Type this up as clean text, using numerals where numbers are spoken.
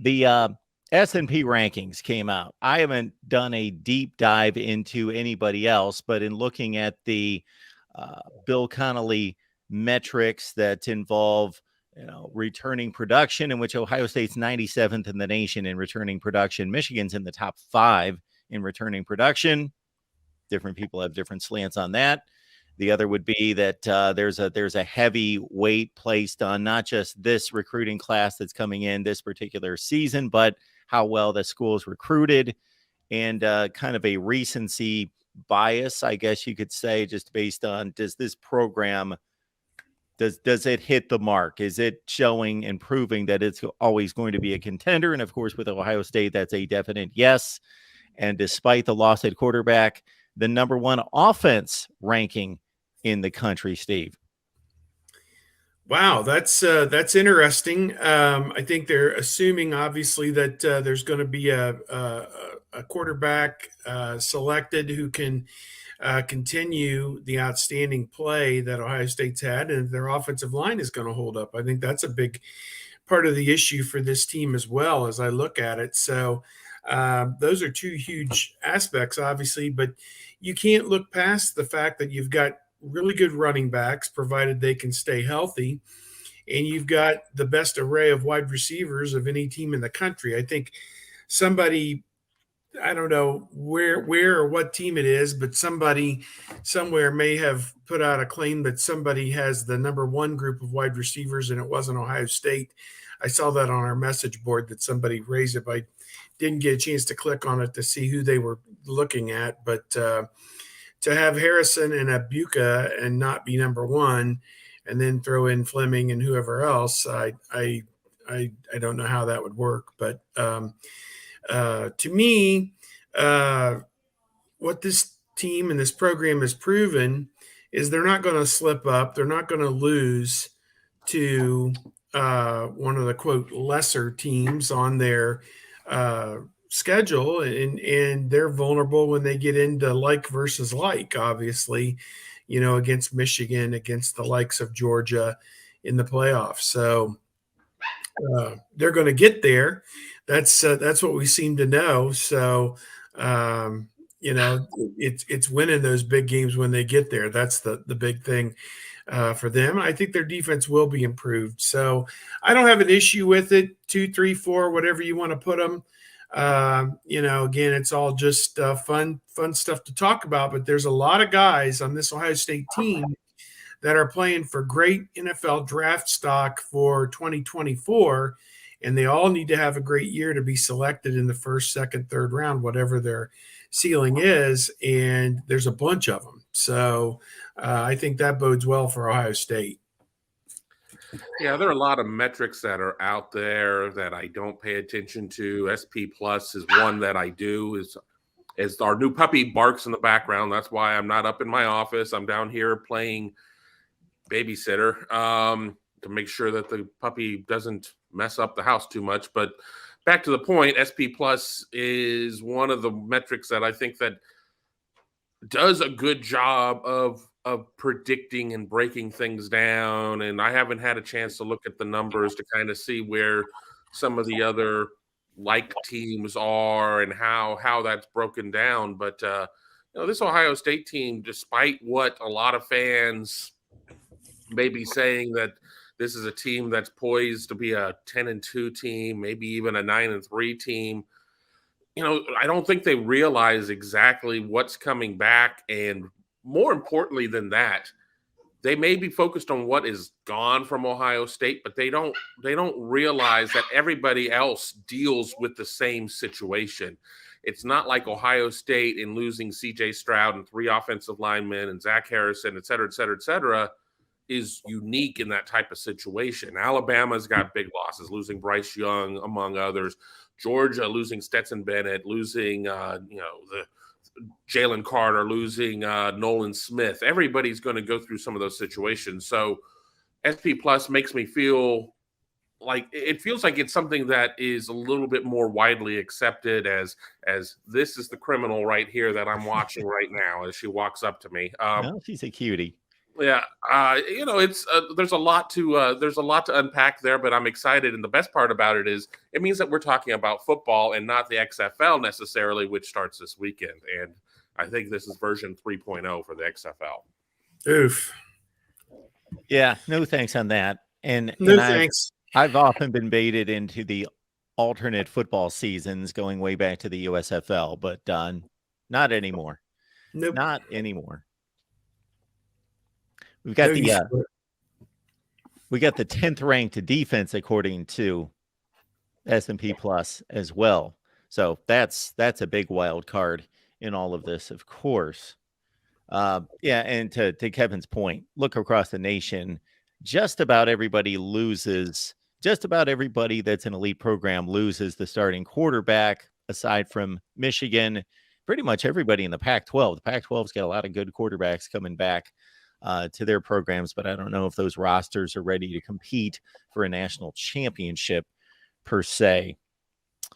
The S&P rankings came out. I haven't done a deep dive into anybody else, but in looking at the Bill Connolly metrics that involve returning production, in which Ohio State's 97th in the nation in returning production. Michigan's in the top 5 in returning production. Different people have different slants on that. The other would be that there's a heavy weight placed on not just this recruiting class that's coming in this particular season, but how well the school's recruited, and kind of a recency bias, I guess you could say, just based on, does this program, does it hit the mark? Is it showing and proving that it's always going to be a contender? And of course, with Ohio State, that's a definite yes. And despite the loss at quarterback, the number 1 offense ranking in the country, Steve. Wow, that's interesting. I think they're assuming, obviously, that there's going to be a quarterback selected who can continue the outstanding play that Ohio State's had, and their offensive line is going to hold up. I think that's a big part of the issue for this team as well, as I look at it. So those are 2 huge aspects, obviously, but you can't look past the fact that you've got really good running backs, provided they can stay healthy, and you've got the best array of wide receivers of any team in the country. I think somebody, I don't know where or what team it is, but somebody somewhere may have put out a claim that somebody has the number 1 group of wide receivers, and it wasn't Ohio State. I saw that on our message board that somebody raised it, but I didn't get a chance to click on it to see who they were looking at. But to have Harrison and Abuka and not be number 1, and then throw in Fleming and whoever else, I don't know how that would work. But to me, what this team and this program has proven is they're not going to slip up. They're not going to lose to one of the, quote, lesser teams on their schedule, and they're vulnerable when they get into like versus like, obviously, against Michigan, against the likes of Georgia in the playoffs. So they're going to get there. That's what we seem to know. So it's winning those big games when they get there. That's the big thing for them. I think their defense will be improved. So I don't have an issue with it. 2, 3, 4, whatever you want to put them. Again, it's all just fun stuff to talk about, but there's a lot of guys on this Ohio State team that are playing for great NFL draft stock for 2024, and they all need to have a great year to be selected in the first, second, third round, whatever their ceiling is, and there's a bunch of them. So I think that bodes well for Ohio State. Yeah, there are a lot of metrics that are out there that I don't pay attention to. SP Plus is one that I do. Is our new puppy barks in the background. That's why I'm not up in my office. I'm down here playing babysitter to make sure that the puppy doesn't mess up the house too much. But back to the point, SP Plus is one of the metrics that I think that does a good job of predicting and breaking things down. And I haven't had a chance to look at the numbers to kind of see where some of the other like teams are and how that's broken down. But this Ohio State team, despite what a lot of fans may be saying, that this is a team that's poised to be a 10-2 team, maybe even a 9-3 team, I don't think they realize exactly what's coming back. And more importantly than that, they may be focused on what is gone from Ohio State, but they don't realize that everybody else deals with the same situation. It's not like Ohio State in losing C.J. Stroud and 3 offensive linemen and Zach Harrison, et cetera, is unique in that type of situation. Alabama's got big losses, losing Bryce Young, among others. Georgia losing Stetson Bennett, losing the Jalen Carter, losing Nolan Smith. Everybody's going to go through some of those situations. So SP Plus makes me feel like it's something that is a little bit more widely accepted as this is the criminal right here that I'm watching right now as she walks up to me. Well, she's a cutie. Yeah, it's there's a lot to unpack there, but I'm excited, and the best part about it is it means that we're talking about football and not the XFL necessarily, which starts this weekend. And I think this is version 3.0 for the XFL. Oof. Yeah, no thanks on that. No and thanks. I've often been baited into the alternate football seasons going way back to the USFL, but not anymore. Nope. Not anymore. We got the 10th ranked defense according to S&P Plus as well. So that's a big wild card in all of this, of course. And to Kevin's point, look across the nation, just about everybody loses. Just about everybody that's an elite program loses the starting quarterback, aside from Michigan. Pretty much everybody in the Pac-12. The Pac-12's got a lot of good quarterbacks coming back to their programs, but I don't know if those rosters are ready to compete for a national championship per se.